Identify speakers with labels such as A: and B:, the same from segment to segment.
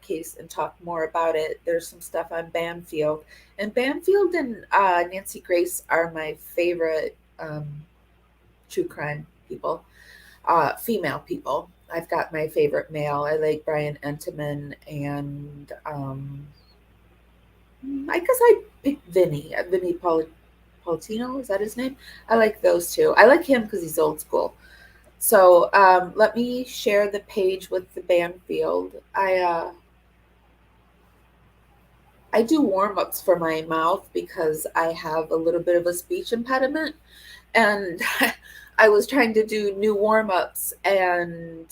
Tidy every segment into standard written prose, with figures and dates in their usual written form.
A: case and talk more about it. There's some stuff on Banfield, and Banfield and Nancy Grace are my favorite true crime people, female people. I've got my favorite male. I like Brian Enteman, and I guess I picked Vinny Palatino. Is that his name? I like those two. I like him because he's old school. So let me share the page with the Banfield. I do warm ups for my mouth because I have a little bit of a speech impediment, and I was trying to do new warm ups, and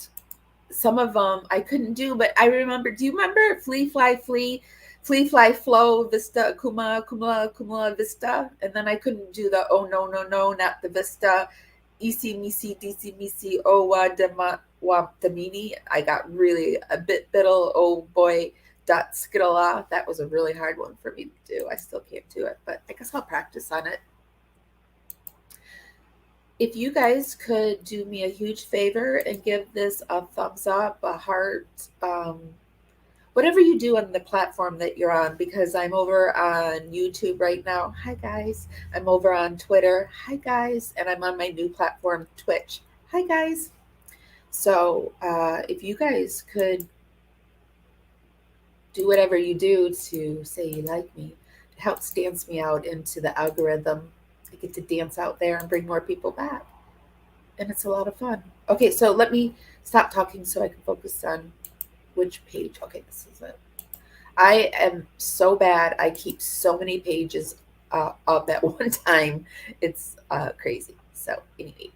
A: some of them I couldn't do. But I remember. Do you remember Flee Fly Flee? Flee Fly Flow Vista Kuma Kuma Kuma Vista, and then I couldn't do the oh no no no not the Vista, Isi Misi DC Misi Owa Dema Waptamini. I got really a bit biddle oh boy dot skidala. That was a really hard one for me to do. I still can't do it, but I guess I'll practice on it. If you guys could do me a huge favor and give this a thumbs up, a heart, whatever you do on the platform that you're on, because I'm over on YouTube right now. Hi, guys. I'm over on Twitter. Hi, guys. And I'm on my new platform, Twitch. Hi, guys. So if you guys could do whatever you do to say you like me, it helps dance me out into the algorithm. I get to dance out there and bring more people back. And it's a lot of fun. Okay, so let me stop talking so I can focus on which page. Okay, this is it. I am so bad. I keep so many pages up at one time. It's crazy. So anyway,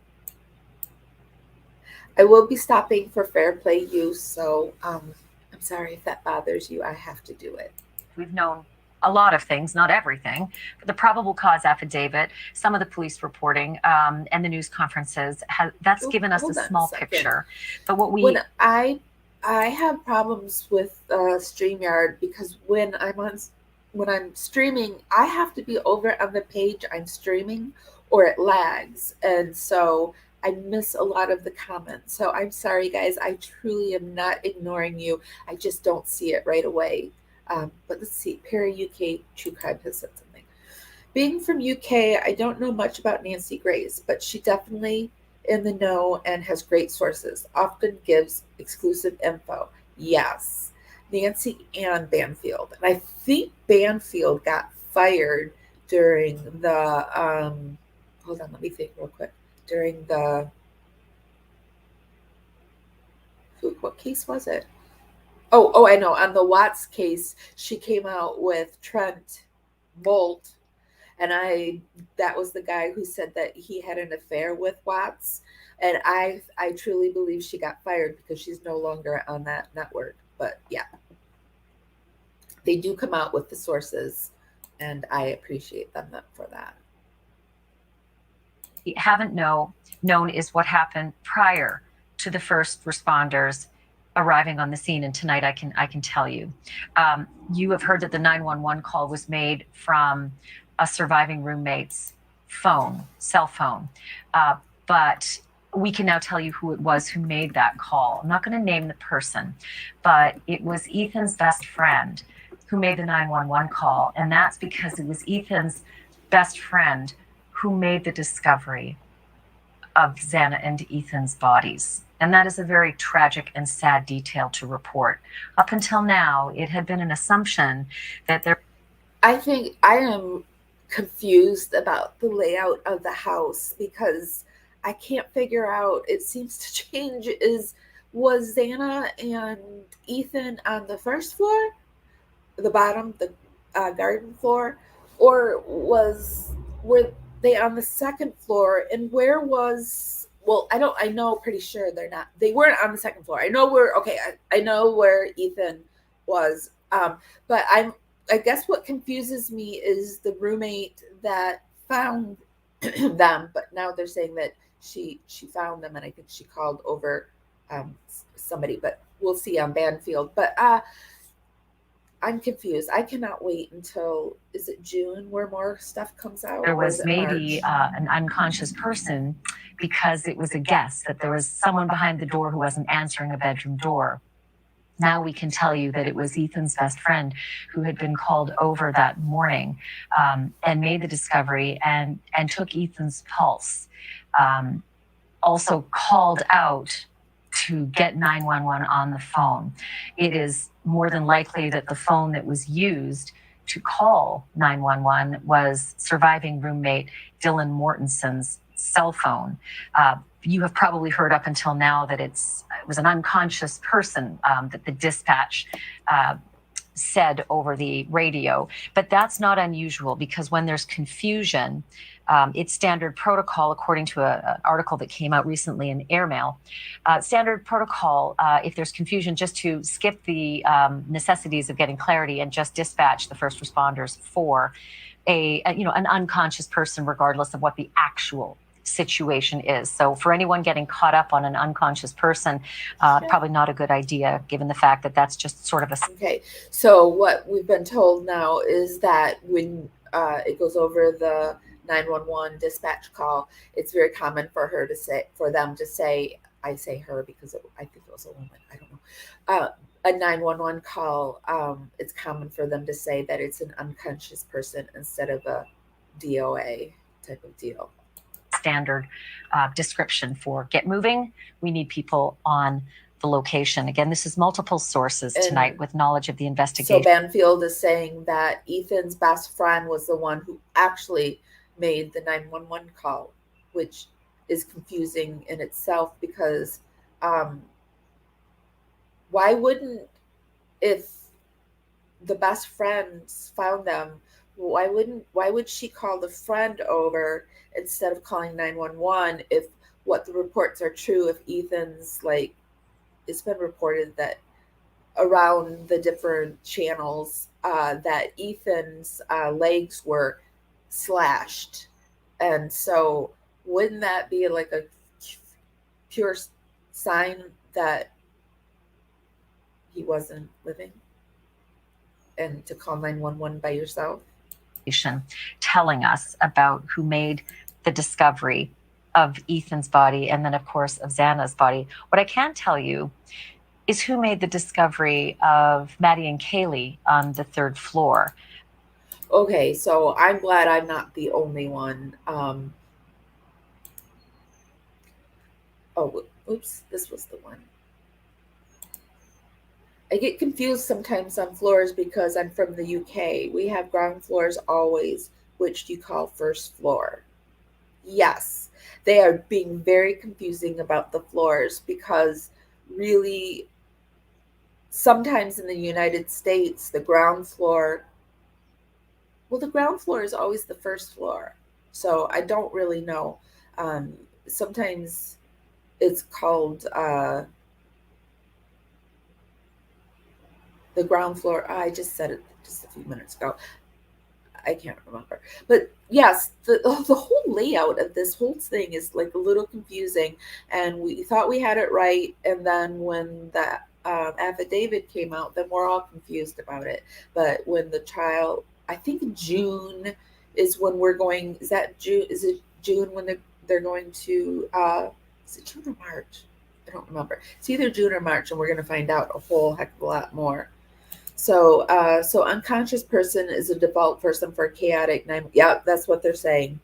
A: I will be stopping for fair play use. So I'm sorry if that bothers you. I have to do it.
B: We've known a lot of things, not everything, but the probable cause affidavit, some of the police reporting, and the news conferences, that's given us a small picture. But what we...
A: When I have problems with StreamYard because when I'm streaming, I have to be over on the page I'm streaming or it lags. And so I miss a lot of the comments. So I'm sorry, guys. I truly am not ignoring you. I just don't see it right away. But let's see. Perry UK True Crime has said something. Being from UK, I don't know much about Nancy Grace, but she definitely in the know and has great sources. Often gives exclusive info. Yes, Nancy and Banfield. And I think Banfield got fired during the hold on, let me think real quick. During the what case was it? Oh, I know. On the Watts case, she came out with Trent Bolt, and that was the guy who said that he had an affair with Watts, and I truly believe she got fired because she's no longer on that network. But yeah, they do come out with the sources, and I appreciate them for that.
B: Haven't known is what happened prior to the first responders arriving on the scene, and tonight I can tell you. You have heard that the 911 call was made from a surviving roommate's cell phone, but we can now tell you who it was who made that call. I'm not going to name the person, but it was Ethan's best friend who made the 911 call, and that's because it was Ethan's best friend who made the discovery of Xana and Ethan's bodies. And that is a very tragic and sad detail to report. Up until now, it had been an assumption that there...
A: I think I am confused about the layout of the house because I can't figure out, it seems to change, was Xana and Ethan on the first floor, the bottom, the garden floor, or were they on the second floor? And where was... Well, I know pretty sure they weren't on the second floor. I know I know where Ethan was. But I guess what confuses me is the roommate that found them, but now they're saying that she found them, and I think she called over somebody, but we'll see on Banfield. But I'm confused. I cannot wait until, is it June where more stuff comes out?
B: There was maybe an unconscious person because it was a guess that there was someone behind the door who wasn't answering a bedroom door. Now we can tell you that it was Ethan's best friend who had been called over that morning, and made the discovery and took Ethan's pulse. Also called out to get 911 on the phone. It is more than likely that the phone that was used to call 911 was surviving roommate Dylan Mortenson's cell phone. You have probably heard up until now that it was an unconscious person that the dispatch said over the radio, but that's not unusual, because when there's confusion, it's standard protocol, according to an article that came out recently in Airmail. Standard protocol, if there's confusion, just to skip the necessities of getting clarity and just dispatch the first responders for an unconscious person, regardless of what the actual situation is. So for anyone getting caught up on an unconscious person, probably not a good idea, given the fact that that's just sort of a...
A: Okay, so what we've been told now is that when it goes over the 911 dispatch call, it's very common for them to say, I say her because I think it was a woman, I don't know, a 911 call, it's common for them to say that it's an unconscious person instead of a DOA type of deal.
B: Standard description for get moving. We need people on the location. Again, this is multiple sources tonight with knowledge of the investigation.
A: So Banfield is saying that Ethan's best friend was the one who actually made the 911 call, which is confusing in itself, because why wouldn't, if the best friends found them, why would she call the friend over instead of calling 911 if what the reports are true? If Ethan's, like, it's been reported that around the different channels that Ethan's legs were slashed, and so wouldn't that be like a pure sign that he wasn't living, and to call 911 by yourself?
B: Telling us about who made the discovery of Ethan's body, and then of course of Xana's body. What I can tell you is who made the discovery of Maddie and Kaylee on the 3rd floor.
A: Okay, so I'm glad I'm not the only one. Oh, oops, this was the one. I get confused sometimes on floors because I'm from the UK. We have ground floors always, which do you call first floor? Yes, they are being very confusing about the floors, because really, sometimes in the United States, the ground floor is always the first floor. So I don't really know. Sometimes it's called the ground floor. I just said it just a few minutes ago. I can't remember. But yes, the whole layout of this whole thing is like a little confusing. And we thought we had it right. And then when that affidavit came out, then we're all confused about it. But when the trial, I think June is when we're going, is it June when they're going to, is it June or March? I don't remember. It's either June or March, and we're going to find out a whole heck of a lot more. So unconscious person is a default person for chaotic nine. Yeah, that's what they're saying.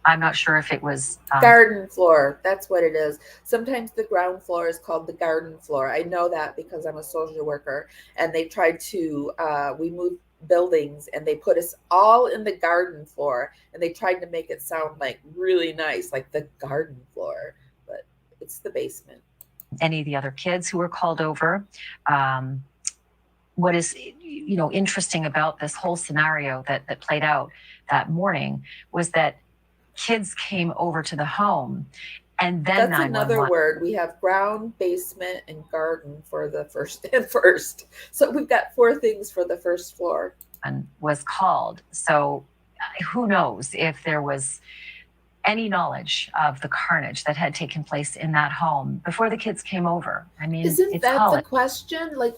B: I'm not sure if it was
A: garden floor. That's what it is. Sometimes the ground floor is called the garden floor. I know that because I'm a social worker, and they tried to, we moved buildings and they put us all in the garden floor, and they tried to make it sound like really nice, like the garden floor, but it's the basement.
B: Any of the other kids who were called over. What is interesting about this whole scenario that played out that morning was that kids came over to the home, and then
A: that's another word. We have ground, basement, and garden for the first and first. So we've got 4 things for the first floor.
B: And was called. So who knows if there was any knowledge of the carnage that had taken place in that home before the kids came over. I mean,
A: isn't that the question? Like,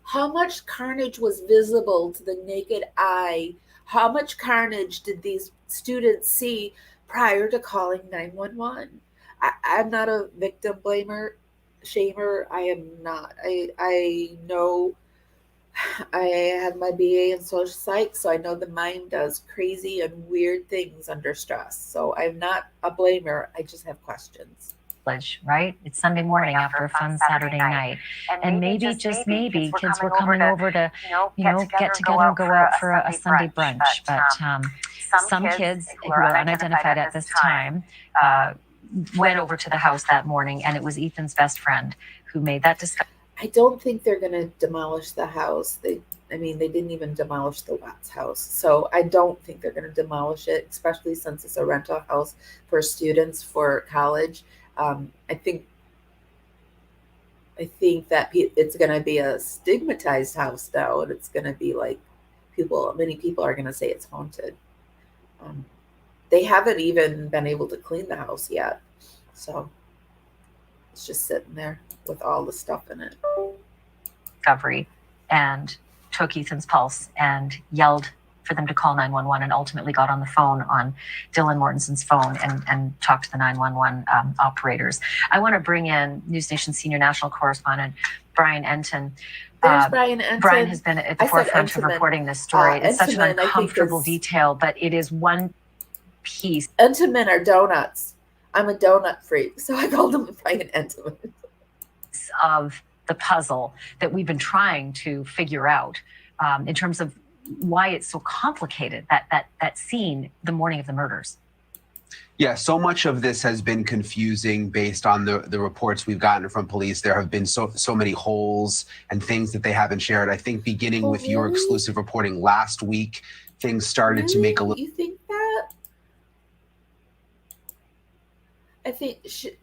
A: how much carnage was visible to the naked eye? How much carnage did these students see prior to calling 911? I'm not a victim blamer, shamer. I am not. I know I have my BA in social psych, so I know the mind does crazy and weird things under stress. So I'm not a blamer. I just have questions.
B: Right? It's Sunday morning after a fun Saturday night. And maybe, just maybe, kids were coming over to, get together and go out for a Sunday brunch. But some kids who are unidentified at this time went over to the house that morning, and it was Ethan's best friend who made that discovery.
A: I don't think they're going to demolish the house. I mean, they didn't even demolish the Watts house. So I don't think they're going to demolish it, especially since it's a rental house for students for college. I think that it's going to be a stigmatized house now, and it's going to be like many people are going to say it's haunted. Um, they haven't even been able to clean the house yet, so it's just sitting there with all the stuff in it.
B: Discovery, and took Ethan's pulse and yelled for them to call 911, and ultimately got on the phone on Dylan Mortensen's phone and talked to the 911 operators. I want to bring in News Nation senior national correspondent Brian Enton.
A: There's Brian Enton.
B: Brian has been at the forefront of reporting this story. It's such an uncomfortable detail, but it is one piece.
A: Entenmann are donuts. I'm a donut freak, so I called him Brian Entenmann.
B: Of the puzzle that we've been trying to figure out in terms of why it's so complicated, that scene the morning of the murders.
C: Yeah, so much of this has been confusing based on the reports we've gotten from police. There have been so many holes and things that they haven't shared. I think beginning with your exclusive reporting last week, things started to make a little...
A: You think that? I think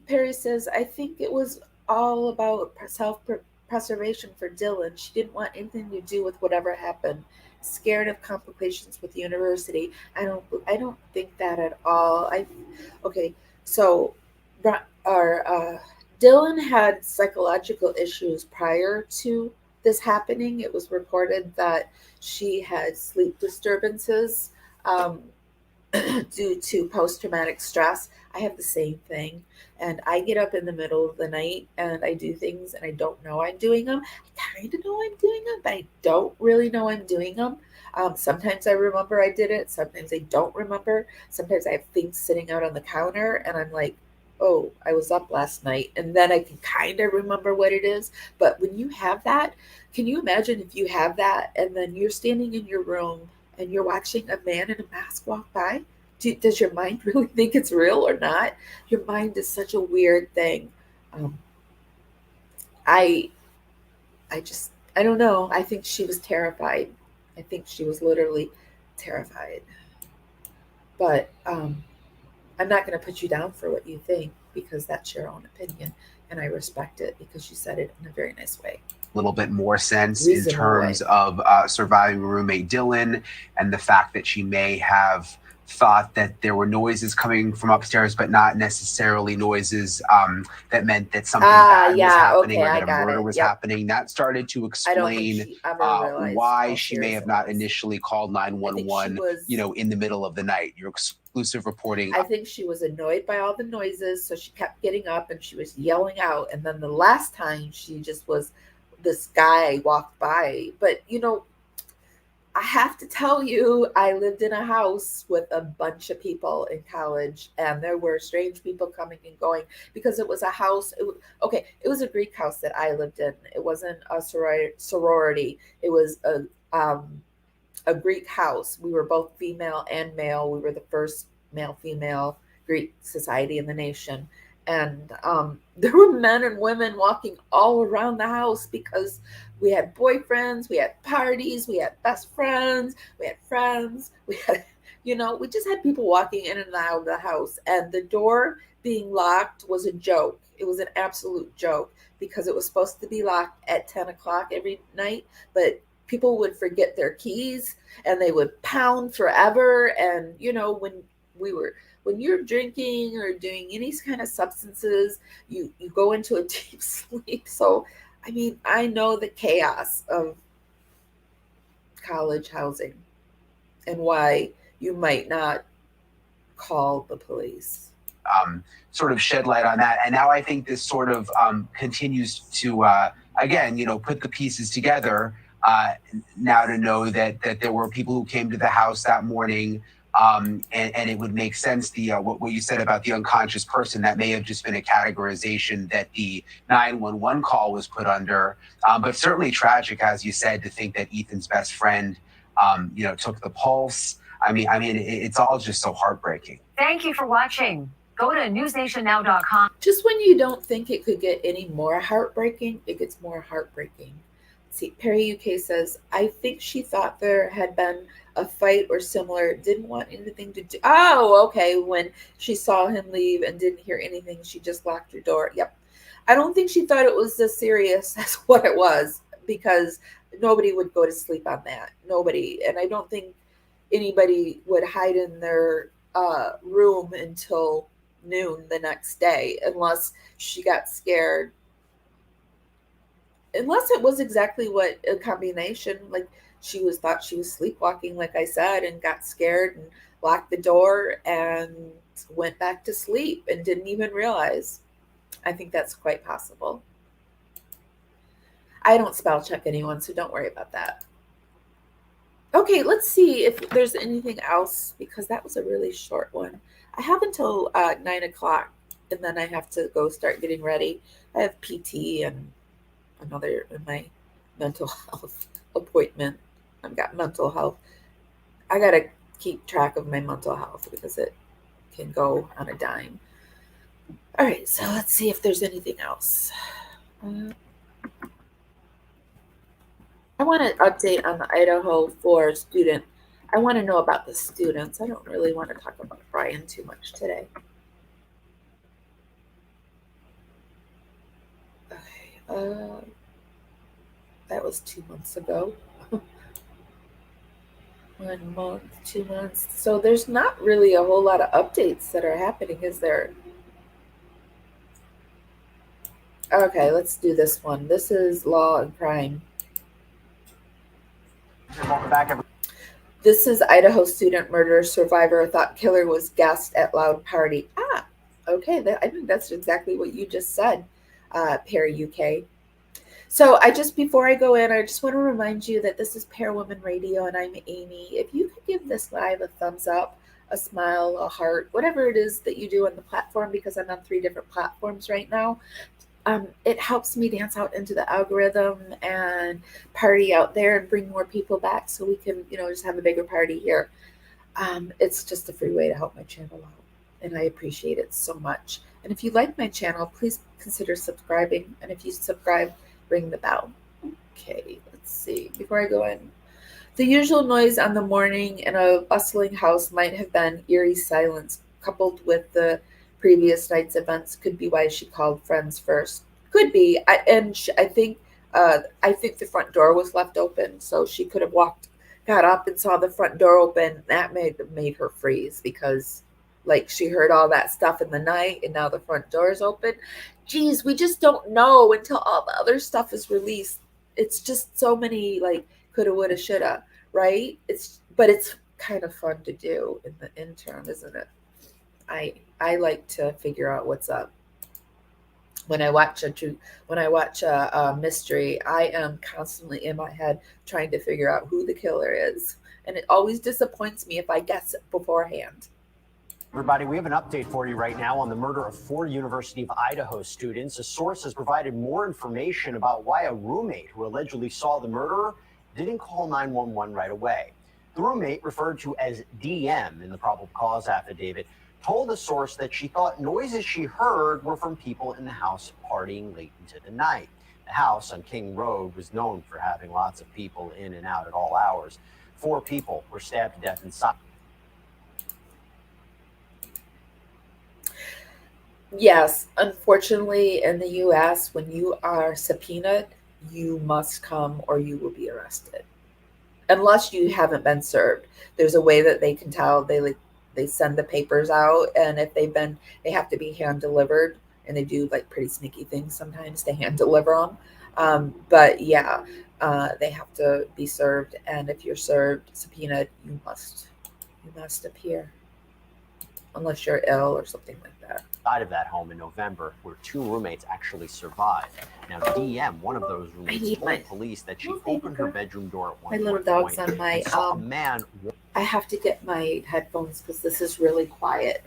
A: Perry says, I think it was all about self-preservation for Dylan. She didn't want anything to do with whatever happened. Scared of complications with the university. I don't think that at all. Okay, so Dylan had psychological issues prior to this happening. It was reported that she had sleep disturbances due to post-traumatic stress. I have the same thing, and I get up in the middle of the night and I do things and I don't know I'm doing them. I kind of know I'm doing them, but I don't really know I'm doing them. Sometimes I remember I did it, sometimes I don't remember. Sometimes I have things sitting out on the counter and I'm like, oh, I was up last night, and then I can kind of remember what it is. But when you have that, can you imagine if you have that and then you're standing in your room and you're watching a man in a mask walk by? Does your mind really think it's real or not? Your mind is such a weird thing. I don't know. I think she was terrified. I think she was literally terrified. But I'm not going to put you down for what you think, because that's your own opinion, and I respect it because you said it in a very nice way.
C: A little bit more sense in terms of surviving roommate Dylan, and the fact that she may have thought that there were noises coming from upstairs, but not necessarily noises that meant that something bad was happening, or that a murder was happening. That started to explain why she may have not initially called 911, in the middle of the night. Your exclusive reporting.
A: I think she was annoyed by all the noises, so she kept getting up and she was yelling out. And then the last time she just was, this guy walked by. But I have to tell you, I lived in a house with a bunch of people in college, and there were strange people coming and going because it was a house. It was a Greek house that I lived in. It wasn't a sorority. It was a Greek house. We were both female and male. We were the first male-female Greek society in the nation. And there were men and women walking all around the house because we had boyfriends, we had parties, we had best friends, we had friends, we had, we just had people walking in and out of the house. And the door being locked was a joke. It was an absolute joke because it was supposed to be locked at 10 o'clock every night, but people would forget their keys and they would pound forever. And, when you're drinking or doing any kind of substances, you go into a deep sleep. So, I know the chaos of college housing and why you might not call the police.
C: sort of shed light on that. And now I think this sort of continues to, again, put the pieces together now to know that there were people who came to the house that morning. And it would make sense, what you said about the unconscious person, that may have just been a categorization that the 911 call was put under. But certainly tragic, as you said, to think that Ethan's best friend, took the pulse. I mean, it's all just so heartbreaking.
B: Thank you for watching. Go to newsnationnow.com.
A: Just when you don't think it could get any more heartbreaking, it gets more heartbreaking. See, Perry UK says, I think she thought there had been a fight or similar, didn't want anything to do. Oh, okay. When she saw him leave and didn't hear anything, she just locked her door. Yep. I don't think she thought it was as serious as what it was, because nobody would go to sleep on that. Nobody. And I don't think anybody would hide in their room until noon the next day, unless she got scared, unless it was exactly what a combination, like thought she was sleepwalking, like I said, and got scared and locked the door and went back to sleep and didn't even realize. I think that's quite possible. I don't spell check anyone, so don't worry about that. Okay, let's see if there's anything else, because that was a really short one. I have until 9 o'clock, and then I have to go start getting ready. I have PT and another in my mental health appointment. I've got mental health. I got to keep track of my mental health because it can go on a dime. All right, so let's see if there's anything else. I want an update on the Idaho 4 student. I want to know about the students. I don't really want to talk about Brian too much today. Okay, that was 2 months ago. 1 month, 2 months. So there's not really a whole lot of updates that are happening, is there? Okay, let's do this one. This is Law and Crime.
D: Welcome back, everyone.
A: This is Idaho student murder survivor thought killer was guest at loud party. Okay. I think that's exactly what you just said, Perry UK. So before I go in, I just want to remind you that this is Pair Woman Radio, and I'm Amy. If you could give this live a thumbs up, a smile, a heart, whatever it is that you do on the platform, because I'm on 3 different platforms right now. It helps me dance out into the algorithm and party out there and bring more people back, so we can, just have a bigger party here. It's just a free way to help my channel out, and I appreciate it so much. And if you like my channel, please consider subscribing. And if you subscribe, ring the bell. Okay, let's see. Before I go in, the usual noise on the morning in a bustling house might have been eerie silence, coupled with the previous night's events. Could be why she called friends first. Could be. I think the front door was left open, so she could have got up and saw the front door open. That made her freeze, because she heard all that stuff in the night, and now the front door is open. Geez, we just don't know until all the other stuff is released. It's just so many coulda, woulda, shoulda, right? But it's kind of fun to do in the interim, isn't it? I like to figure out what's up. When I watch a mystery, I am constantly in my head trying to figure out who the killer is, and it always disappoints me if I guess it beforehand.
D: Everybody, we have an update for you right now on the murder of 4 University of Idaho students. A source has provided more information about why a roommate who allegedly saw the murderer didn't call 911 right away. The roommate, referred to as DM in the probable cause affidavit, told the source that she thought noises she heard were from people in the house partying late into the night. The house on King Road was known for having lots of people in and out at all hours. 4 people were stabbed to death inside.
A: Yes, unfortunately, in the U.S., when you are subpoenaed, you must come or you will be arrested, unless you haven't been served. There's a way that they can tell. They send the papers out, and if they have to be hand delivered, and they do pretty sneaky things sometimes to hand deliver them. But yeah, they have to be served, and if you're subpoenaed, you must appear. unless you're ill or something like that.
D: Out of that home in November, where 2 roommates actually survived. Now, DM, one of those roommates, told police that she opened her bedroom door at one point.
A: My little dog's on my
D: and saw a man.
A: I have to get my headphones because this is really quiet.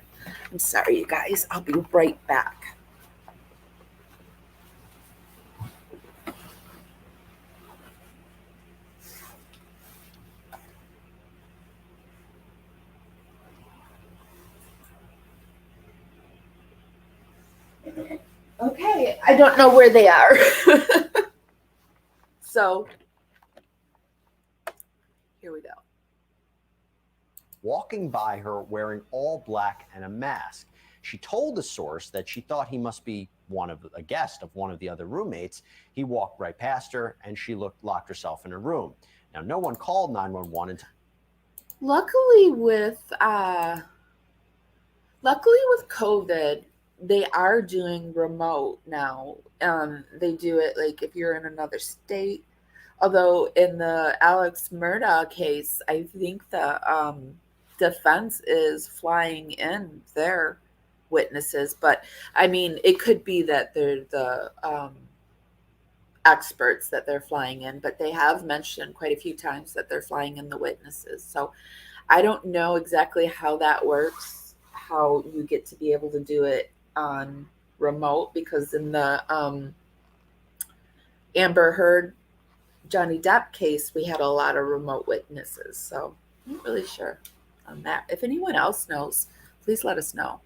A: I'm sorry, you guys. I'll be right back. Okay, I don't know where they are. So, here we go.
D: Walking by her wearing all black and a mask. She told the source that she thought he must be a guest of one of the other roommates. He walked right past her and she locked herself in her room. Now, no one called 911 until.
A: Luckily with COVID, they are doing remote now. They do it like if you're in another state. Although in the Alex Murdaugh case, I think the defense is flying in their witnesses. But I mean, it could be that they're the experts that they're flying in, but they have mentioned quite a few times that they're flying in the witnesses. So I don't know exactly how that works, how you get to be able to do it on remote, because in the Amber Heard Johnny Depp case, we had a lot of remote witnesses. So I'm not really sure on that. If anyone else knows, please let us know.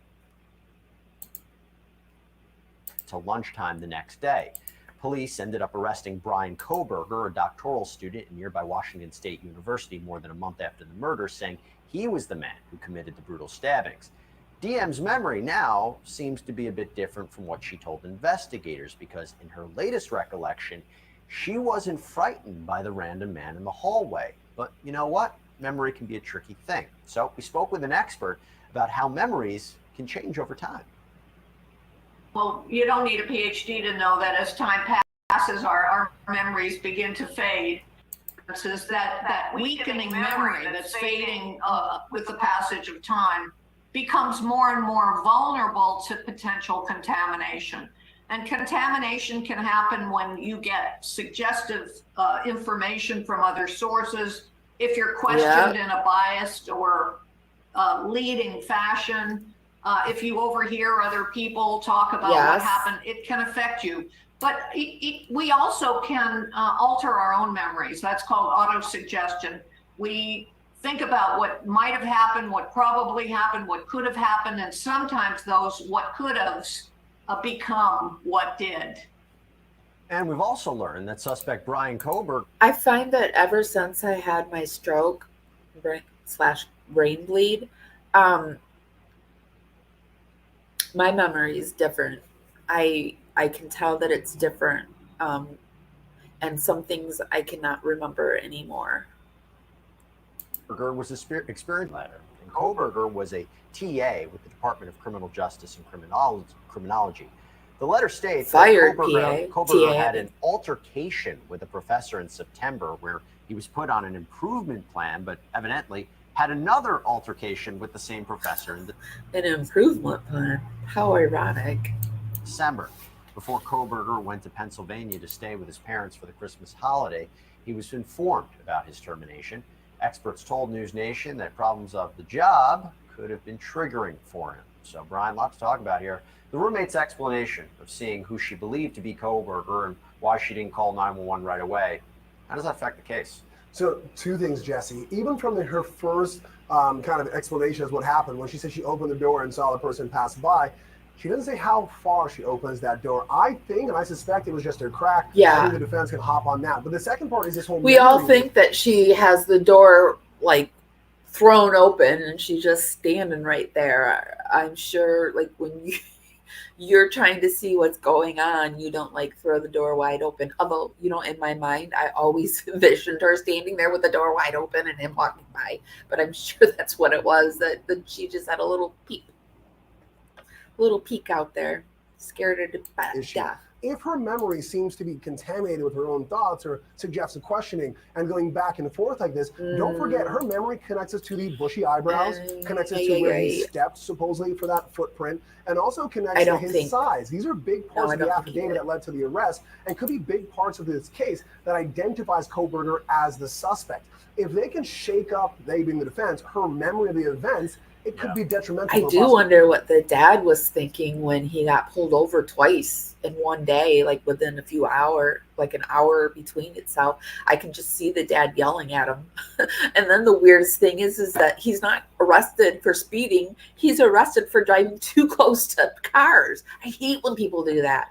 D: Till lunchtime the next day. Police ended up arresting Brian Koberger, a doctoral student at nearby Washington State University, more than a month after the murder, saying he was the man who committed the brutal stabbings. DM's memory now seems to be a bit different from what she told investigators, because in her latest recollection, she wasn't frightened by the random man in the hallway. But you know what? Memory can be a tricky thing. So we spoke with an expert about how memories can change over time.
E: Well, you don't need a PhD to know that as time passes, our memories begin to fade. It's that weakening memory that's fading with the passage of time becomes more and more vulnerable to potential contamination. And contamination can happen when you get suggestive information from other sources. If you're questioned in a biased or leading fashion, if you overhear other people talk about what happened, it can affect you. But we also can alter our own memories. That's called autosuggestion. We think about what might have happened, what probably happened, what could have happened, and sometimes those what could haves become what did.
D: And we've also learned that suspect Brian Koberger.
A: I find that ever since I had my stroke / brain bleed, my memory is different. I can tell that it's different, and some things I cannot remember anymore.
D: Koberger was an experienced letter, and Koberger was a TA with the Department of Criminal Justice and Criminology. The letter states that Koberger had an altercation with a professor in September where he was put on an improvement plan, but evidently had another altercation with the same professor in
A: an improvement plan. How ironic.
D: December. Before Koberger went to Pennsylvania to stay with his parents for the Christmas holiday, he was informed about his termination. Experts told News Nation that problems of the job could have been triggering for him. So, Brian, lots to talk about here. The roommate's explanation of seeing who she believed to be Koberger and why she didn't call 911 right away. How does that affect the case?
F: So, two things, Jesse. Even from her first kind of explanation of what happened, when she said she opened the door and saw the person pass by, she doesn't say how far she opens that door. I think, and I suspect it was just a crack.
A: Yeah.
F: I think the defense can hop on that. But the second part is this whole.
A: We all think that she has the door like thrown open and she's just standing right there. I'm sure, like when you're trying to see what's going on, you don't like throw the door wide open. Although, in my mind, I always envisioned her standing there with the door wide open and him walking by. But I'm sure that's what it was. That she just had a little peek out there, scared her to death.
F: If her memory seems to be contaminated with her own thoughts or suggestive questioning and going back and forth like this, don't forget her memory connects us to the bushy eyebrows, connects us to where he stepped supposedly for that footprint, and also connects to his size. These are big parts of the affidavit that led to the arrest and could be big parts of this case that identifies Kohberger as the suspect. If they can shake up, they being the defense, her memory of the events, it could be detrimental.
A: I do wonder what the dad was thinking when he got pulled over twice in one day, like within a few hours, like an hour between itself. I can just see the dad yelling at him. And then the weirdest thing is that he's not arrested for speeding. He's arrested for driving too close to cars. I hate when people do that.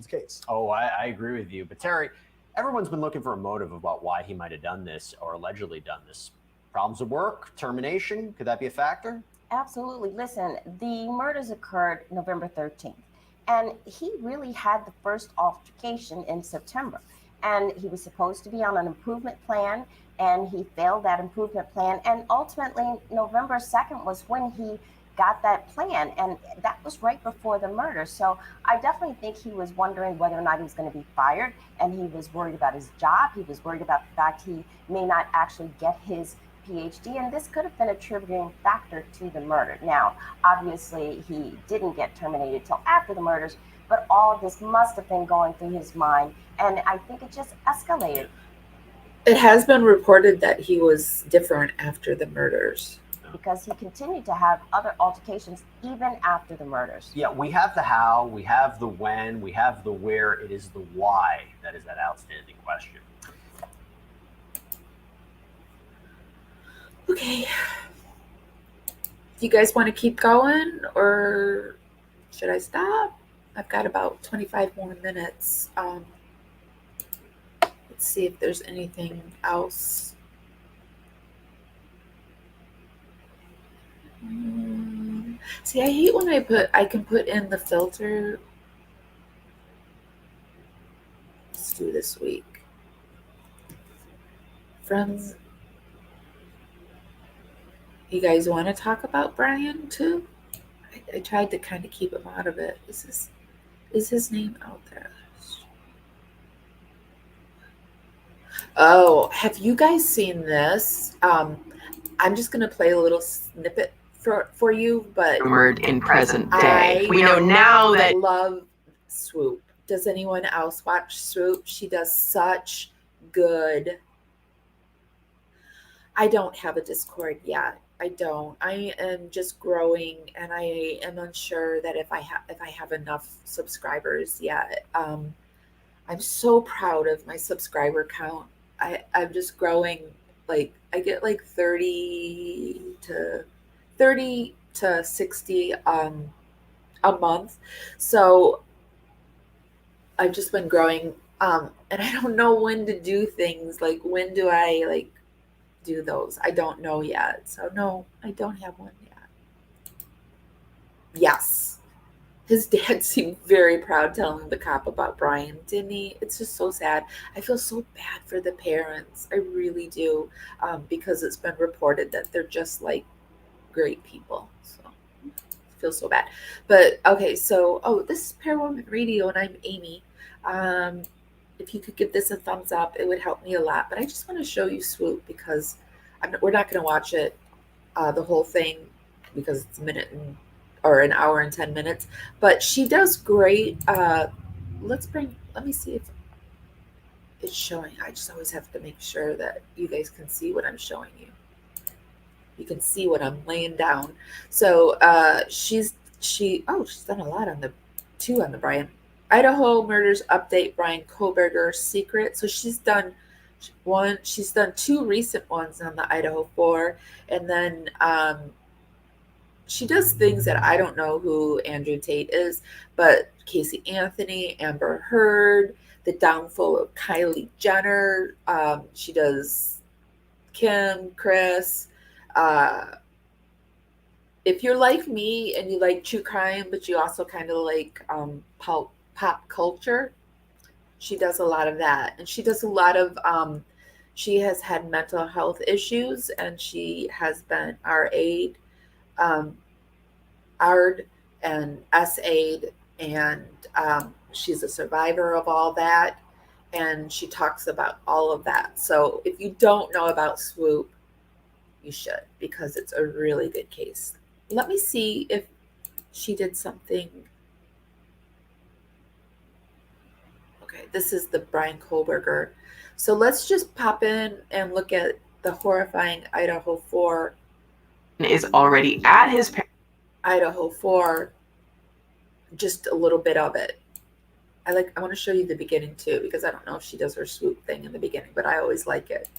F: Case.
D: Oh, I agree with you. But Terry, everyone's been looking for a motive about why he might have done this or allegedly done this. Problems at work, termination, could that be a factor?
G: Absolutely. Listen, the murders occurred November 13th, and he really had the first altercation in September. And he was supposed to be on an improvement plan, and he failed that improvement plan. And ultimately, November 2nd was when he got that plan, and that was right before the murder. So I definitely think he was wondering whether or not he was going to be fired, and he was worried about his job. He was worried about the fact he may not actually get his PhD, and this could have been a triggering factor to the murder. Now, obviously, he didn't get terminated till after the murders, but all of this must have been going through his mind, and I think it just escalated.
A: It has been reported that he was different after the murders.
G: Because he continued to have other altercations even after the murders.
D: Yeah, we have the how, we have the when, we have the where. It is the why that is that outstanding question.
A: Okay. Do you guys want to keep going or should I stop? I've got about 25 more minutes. Let's see if there's anything else. See, I hate when I can put in the filter. Let's do this week. Friends, you guys want to talk about Brian too? I tried to kind of keep him out of it. Is his name out there? Oh, have you guys seen this? I'm just gonna play a little snippet for you, but
H: rumored in present day. We know now that
A: I love Swoop. Does anyone else watch Swoop? She does such good. I don't have a Discord yet. I don't. I am just growing, and I am unsure that if I have enough subscribers yet. I'm so proud of my subscriber count. I'm just growing. Like I get like 30 to 60 a month. So I've just been growing, and I don't know when to do things. Like when do I like do those? I don't know yet. So no, I don't have one yet. Yes. His dad seemed very proud telling the cop about Brian, didn't he? It's just so sad. I feel so bad for the parents. I really do, because it's been reported that they're just like great people. So I feel so bad. But okay, so this is Parawoman Radio, and I'm Amy. If you could give this a thumbs up, it would help me a lot. But I just want to show you Swoop because we're not going to watch it the whole thing because it's an hour and 10 minutes, but she does great. Let me see if it's showing. I just always have to make sure that you guys can see what I'm showing you. You can see what I'm laying down. So she's done a lot on the Brian Idaho murders update, Brian Kohberger secret. So she's done two recent ones on the Idaho 4, and then she does things that I don't know who Andrew Tate is, but Casey Anthony, Amber Heard, the downfall of Kylie Jenner. She does Kim, Chris. If you're like me and you like true crime, but you also kind of like pop culture, she does a lot of that. And she does a lot of, she has had mental health issues, and she has been our aide, ARD and S-aid and she's a survivor of all that, and she talks about all of that. So if you don't know about Swoop, you should, because it's a really good case. Let me see if she did something. Okay, this is the Brian Kohlberger. So let's just pop in and look at the horrifying Idaho 4.
H: Is already at his
A: Idaho 4, just a little bit of it. I want to show you the beginning too, because I don't know if she does her swoop thing in the beginning, but I always like it.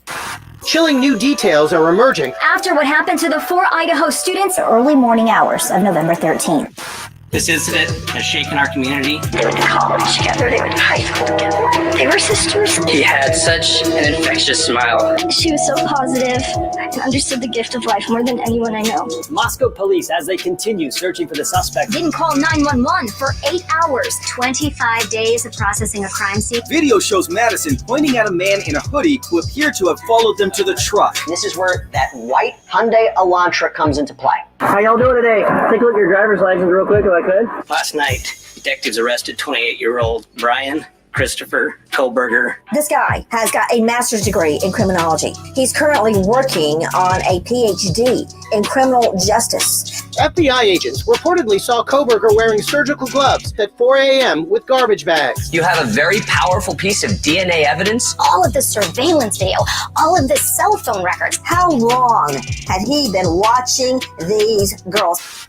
I: Chilling new details are emerging
J: after what happened to the 4 Idaho students the early morning hours of November 13th.
K: This incident has shaken our community.
J: They went to college together. They went to high school together. They were sisters.
K: He had such an infectious smile.
J: She was so positive and understood the gift of life more than anyone I know.
L: Moscow police, as they continue searching for the suspect,
J: didn't call 911 for 8 hours. 25 days of processing a crime scene.
L: Video shows Madison pointing at a man in a hoodie who appeared to have followed them to the truck.
M: This is where that white Hyundai Elantra comes into play.
N: How y'all doing today? Take a look at your driver's license real quick if I could.
K: Last night, detectives arrested 28-year-old Brian Christopher Kohlberger.
J: This guy has got a master's degree in criminology. He's currently working on a PhD in criminal justice.
I: FBI agents reportedly saw Kohlberger wearing surgical gloves at 4 a.m. with garbage bags.
K: You have a very powerful piece of DNA evidence.
J: All of this surveillance video, all of this cell phone records. How long had he been watching these girls?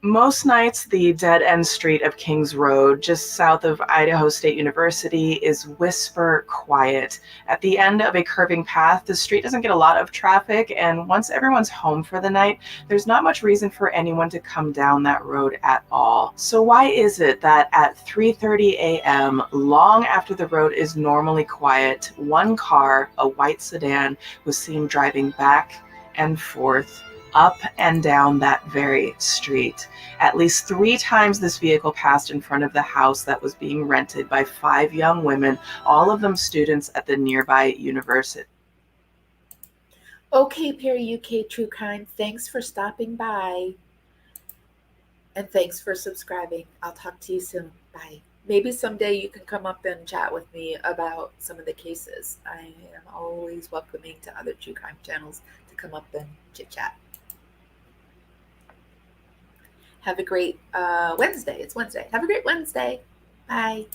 H: Most nights, the dead-end street of Kings Road, just south of Idaho State University, is whisper quiet. At the end of a curving path, the street doesn't get a lot of traffic, and once everyone's home for the night, there's not much reason for anyone to come down that road at all. So why is it that at 3:30 a.m., long after the road is normally quiet, one car, a white sedan, was seen driving back and forth up and down that very street? At least 3 times this vehicle passed in front of the house that was being rented by 5 young women, all of them students at the nearby university.
A: Okay, Perry UK True Crime, thanks for stopping by. And thanks for subscribing. I'll talk to you soon. Bye. Maybe someday you can come up and chat with me about some of the cases. I am always welcoming to other true crime channels to come up and chit chat. Have a great Wednesday. It's Wednesday. Have a great Wednesday. Bye.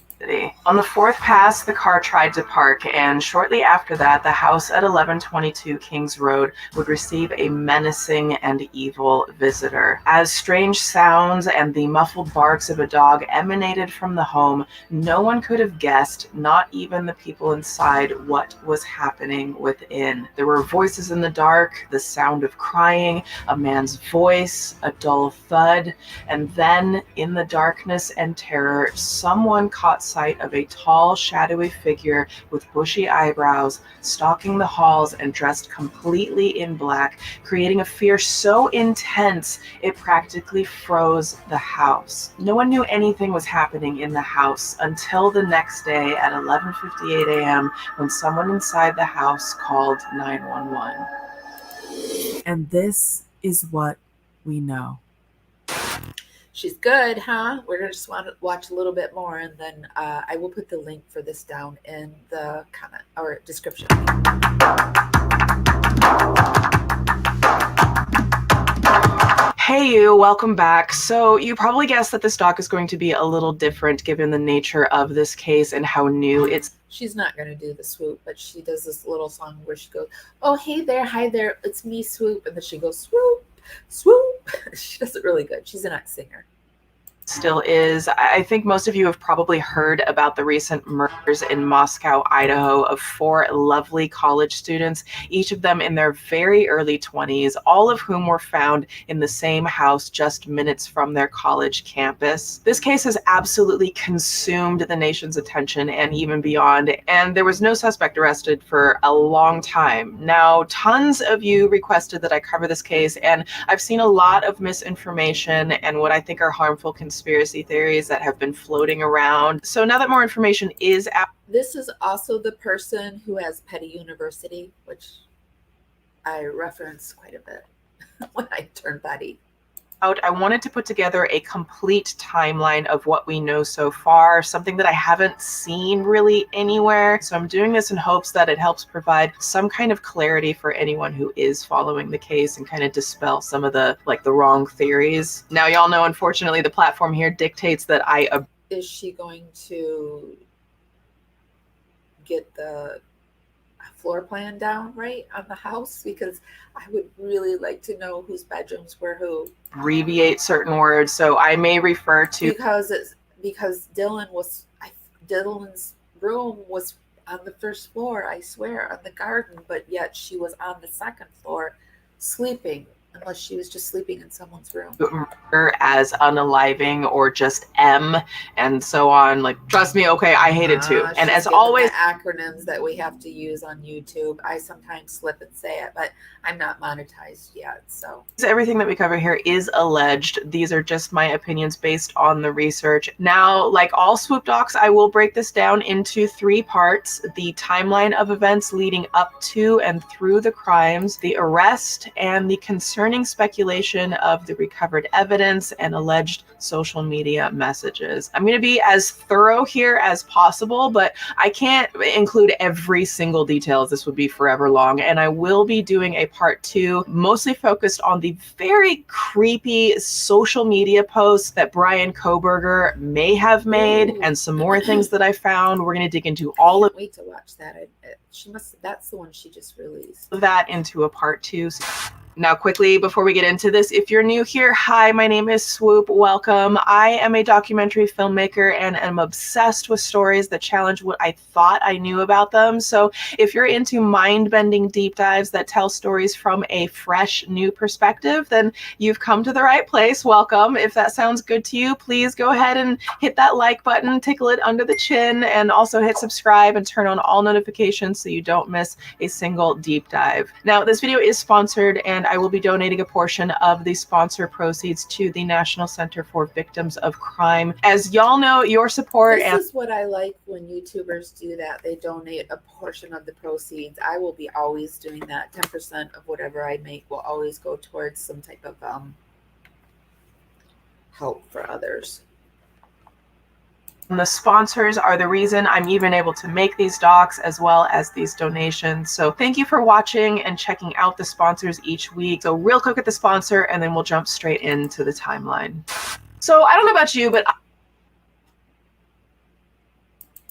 H: On the 4th pass, the car tried to park, and shortly after that, the house at 1122 Kings Road would receive a menacing and evil visitor. As strange sounds and the muffled barks of a dog emanated from the home, no one could have guessed, not even the people inside, what was happening within. There were voices in the dark, the sound of crying, a man's voice, a dull thud, and then, in the darkness and terror, someone caught sight of a tall, shadowy figure with bushy eyebrows, stalking the halls and dressed completely in black, creating a fear so intense it practically froze the house. No one knew anything was happening in the house until the next day at 11:58 a.m. when someone inside the house called 911.
O: And this is what we know.
A: She's good, huh? We're going to just want to watch a little bit more, and then I will put the link for this down in the comment or description.
H: Hey you, welcome back. So you probably guessed that this doc is going to be a little different given the nature of this case and how new it's.
A: She's not going to do the swoop, but she does this little song where she goes, oh, hey there, hi there, it's me, Swoop. And then she goes, swoop, swoop. She does it really good. She's an ex-singer.
H: Still is. I think most of you have probably heard about the recent murders in Moscow, Idaho of 4 lovely college students, each of them in their very early 20s, all of whom were found in the same house just minutes from their college campus. This case has absolutely consumed the nation's attention and even beyond, and there was no suspect arrested for a long time. Now, tons of you requested that I cover this case, and I've seen a lot of misinformation and what I think are harmful conspiracy theories that have been floating around. So now that more information is out.
A: This is also the person who has Petty University, which I reference quite a bit when I turn Petty.
H: I wanted to put together a complete timeline of what we know so far, something that I haven't seen really anywhere. So I'm doing this in hopes that it helps provide some kind of clarity for anyone who is following the case and kind of dispel some of the wrong theories. Now, y'all know, unfortunately, the platform here dictates that
A: Is she going to get the floor plan down right on the house? Because I would really like to know whose bedrooms were who.
H: abbreviate certain words, so I may refer to
A: because Dylan's room was on the first floor, I swear, on the garden, but yet she was on the second floor sleeping, unless she was just sleeping in someone's room.
H: murder as unaliving or just M and so on. Like, trust me, okay, I hate it too. And as always,
A: the acronyms that we have to use on YouTube, I sometimes slip and say it, but I'm not monetized yet, so.
H: Everything that we cover here is alleged. These are just my opinions based on the research. Now, like all Swoop Docs, I will break this down into 3 parts: the timeline of events leading up to and through the crimes, the arrest, and the concerning speculation of the recovered evidence and alleged social media messages. I'm going to be as thorough here as possible, but I can't include every single detail. This would be forever long, and I will be doing a part 2, mostly focused on the very creepy social media posts that Bryan Kohberger may have made, and some more things that I found. We're going to dig into all of.
A: Wait to watch that. That's the one she just released.
H: That into a part 2. Now, quickly, before we get into this, if you're new here, hi, my name is Swoop. Welcome. I am a documentary filmmaker and am obsessed with stories that challenge what I thought I knew about them. So if you're into mind-bending deep dives that tell stories from a fresh, new perspective, then you've come to the right place. Welcome. If that sounds good to you, please go ahead and hit that like button, tickle it under the chin, and also hit subscribe and turn on all notifications so you don't miss a single deep dive. Now, this video is sponsored, and I will be donating a portion of the sponsor proceeds to the National Center for Victims of Crime. As y'all know, your support
A: This is what I like when YouTubers do that. They donate a portion of the proceeds. I will be always doing that. 10% of whatever I make will always go towards some type of help for others.
H: And the sponsors are the reason I'm even able to make these docs as well as these donations. So thank you for watching and checking out the sponsors each week. So real quick at the sponsor, and then we'll jump straight into the timeline. So I don't know about you, but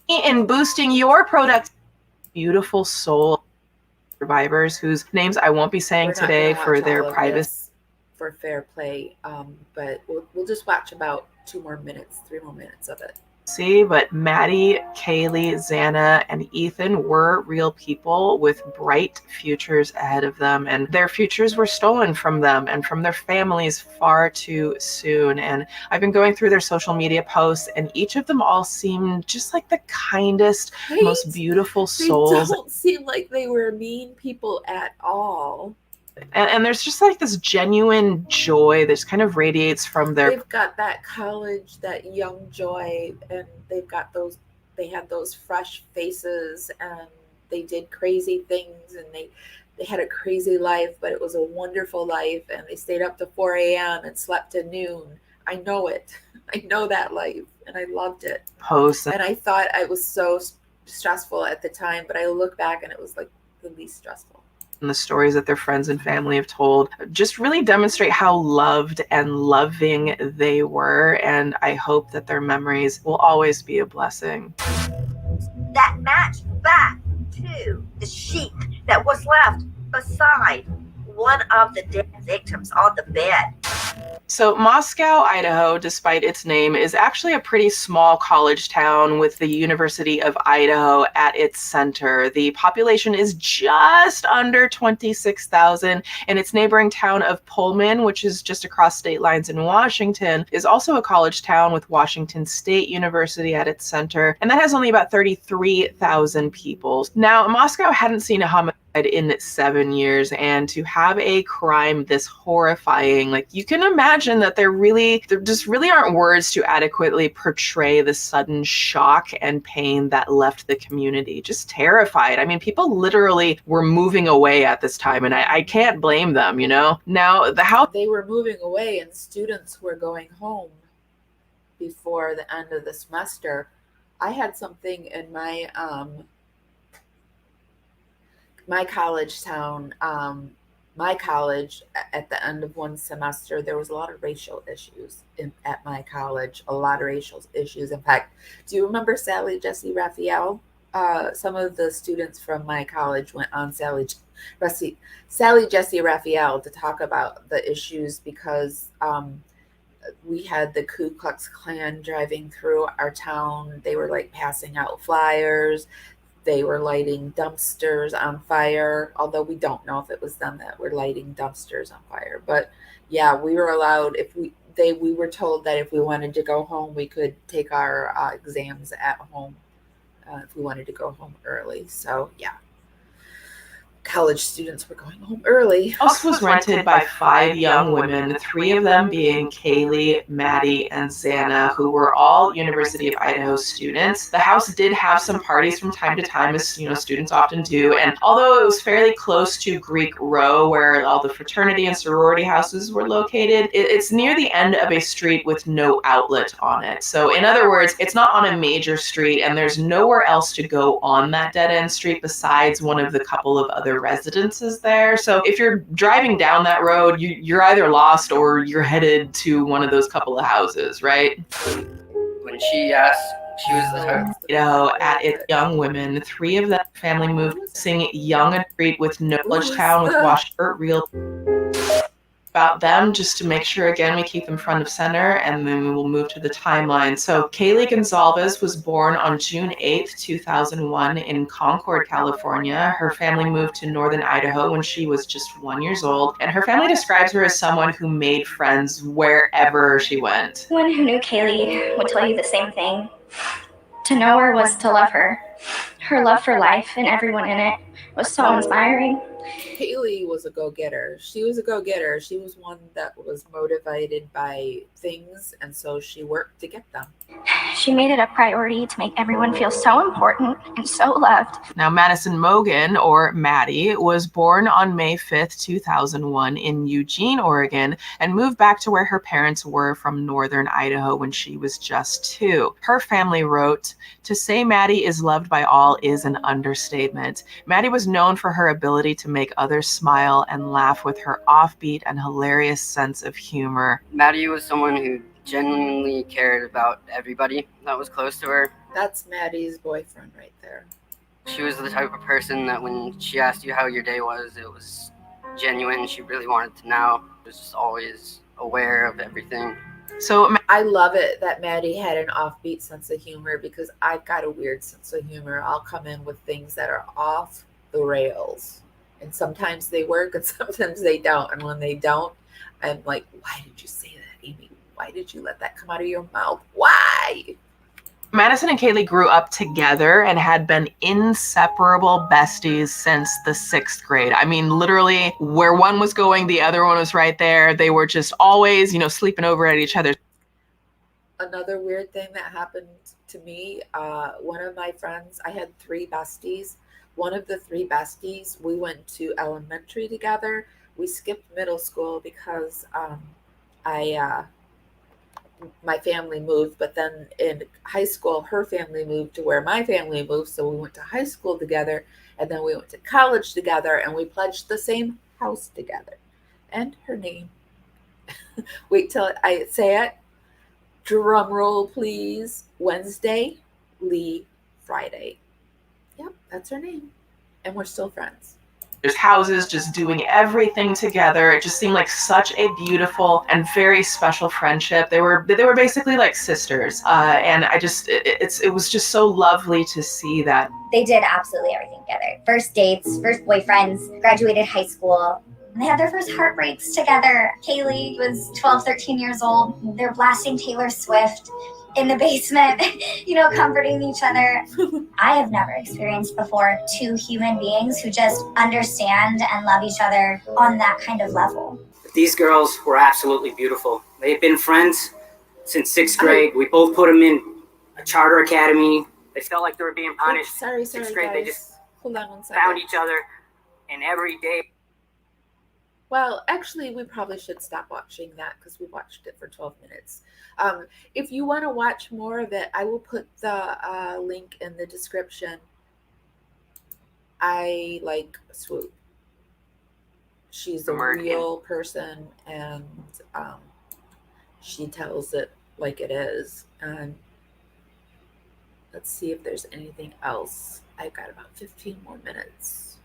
H: in boosting your product, beautiful soul survivors whose names I won't be saying today for their privacy.
A: For fair play, but we'll just watch about 3 more minutes of it.
H: But Maddie, Kaylee, Xana, and Ethan were real people with bright futures ahead of them, and their futures were stolen from them and from their families far too soon. And I've been going through their social media posts, and each of them all seem just like the kindest, most beautiful souls.
A: They don't seem like they were mean people at all.
H: And there's just like this genuine joy that kind of radiates from their.
A: They've got that college, that young joy, and they had those fresh faces, and they did crazy things, and they had a crazy life, but it was a wonderful life, and they stayed up to 4 a.m. and slept to noon. I know it. I know that life, and I loved it. And I thought I was so stressful at the time, but I look back and it was like the least stressful.
H: And the stories that their friends and family have told just really demonstrate how loved and loving they were, and I hope that their memories will always be a blessing.
J: That matched back to the sheet that was left beside one of the dead victims on the bed.
H: So Moscow, Idaho, despite its name, is actually a pretty small college town with the University of Idaho at its center. The population is just under 26,000, and its neighboring town of Pullman, which is just across state lines in Washington, is also a college town with Washington State University at its center, and that has only about 33,000 people. Now, Moscow hadn't seen a homicide in 7 years, and to have a crime this horrifying, like, you can imagine that there just really aren't words to adequately portray the sudden shock and pain that left the community just terrified. I mean, people literally were moving away at this time, and I can't blame them, you know? Now, the house...
A: They were moving away and students were going home before the end of the semester. I had something in my my college town, my college, at the end of one semester, there was a lot of racial issues at my college, a lot of racial issues. In fact, do you remember Sally Jesse Raphael? Some of the students from my college went on Sally Jesse Raphael to talk about the issues because we had the Ku Klux Klan driving through our town. They were like passing out flyers. They were lighting dumpsters on fire, although we don't know if it was them that were lighting dumpsters on fire. But yeah, we were allowed, we were told that if we wanted to go home, we could take our exams at home if we wanted to go home early. So yeah, college students were going home early.
H: The house was rented by 5 young women, 3 of them being Kaylee, Maddie, and Xana, who were all University of Idaho students. The house did have some parties from time to time, as you know, students often do, and although it was fairly close to Greek Row, where all the fraternity and sorority houses were located, it's near the end of a street with no outlet on it. So in other words, it's not on a major street, and there's nowhere else to go on that dead-end street besides one of the couple of other residences there. So if you're driving down that road, you're either lost or you're headed to one of those couple of houses, right?
P: When she asked, she was the
H: Idaho at its young women. 3 of the family moved, sing young and street with no college town with Washington real about them, just to make sure, again, we keep them front of center, and then we will move to the timeline. So Kaylee Gonzalez was born on June 8th, 2001 in Concord, California. Her family moved to northern Idaho when she was just 1 year old, and her family describes her as someone who made friends wherever she went.
Q: Anyone who knew Kaylee would tell you the same thing. To know her was to love her. Her love for life and everyone in it was so inspiring.
A: Kaylee was a go-getter. She was a go-getter. She was one that was motivated by things, and so she worked to get them.
Q: She made it a priority to make everyone feel so important and so loved.
H: Now, Madison Mogan, or Maddie, was born on May 5th, 2001 in Eugene, Oregon, and moved back to where her parents were from northern Idaho when she was just 2. Her family wrote, "To say Maddie is loved by all is an understatement. Maddie was known for her ability to make others smile and laugh with her offbeat and hilarious sense of humor."
P: Maddie was someone who genuinely cared about everybody that was close to her.
A: That's Maddie's boyfriend right there.
P: She was the type of person that when she asked you how your day was, it was genuine. She really wanted to know. She was just always aware of everything.
A: So I love it that Maddie had an offbeat sense of humor, because I've got a weird sense of humor. I'll come in with things that are off the rails, and sometimes they work and sometimes they don't. And when they don't, I'm like, why did you say that, Amy? Why did you let that come out of your mouth? Why?
H: Madison and Kaylee grew up together and had been inseparable besties since the 6th grade. I mean, literally, where one was going, the other one was right there. They were just always, you know, sleeping over at each other.
A: Another weird thing that happened to me, one of my friends, I had 3 besties. One of the 3 besties, we went to elementary together. We skipped middle school because my family moved, but then in high school, her family moved to where my family moved. So we went to high school together, and then we went to college together, and we pledged the same house together. And her name, wait till I say it. Drum roll, please. Wednesday, Lee, Friday. Yep, that's her name. And we're still friends.
H: There's houses, just doing everything together. It just seemed like such a beautiful and very special friendship. They were basically like sisters, and it was just so lovely to see that.
R: They did absolutely everything together. First dates, first boyfriends, graduated high school. They had their first heartbreaks together. Kaylee was 12, 13 years old. They're blasting Taylor Swift.
Q: in the basement, comforting each other. I have never experienced before two human beings who just understand and love each other on that kind of level.
K: These girls were absolutely beautiful. They've been friends since 6th grade. We both put them in a charter academy. They felt like they were being punished.
A: Sorry,
K: 6th grade,
A: guys.
K: they just
A: Hold on one second.
K: found each other, and every day.
A: Well, actually, we probably should stop watching that because we watched it for 12 minutes. If you want to watch more of it, I will put the link in the description. I like Swoop. She's a real person, and she tells it like it is. And let's see if there's anything else. I've got about 15 more minutes.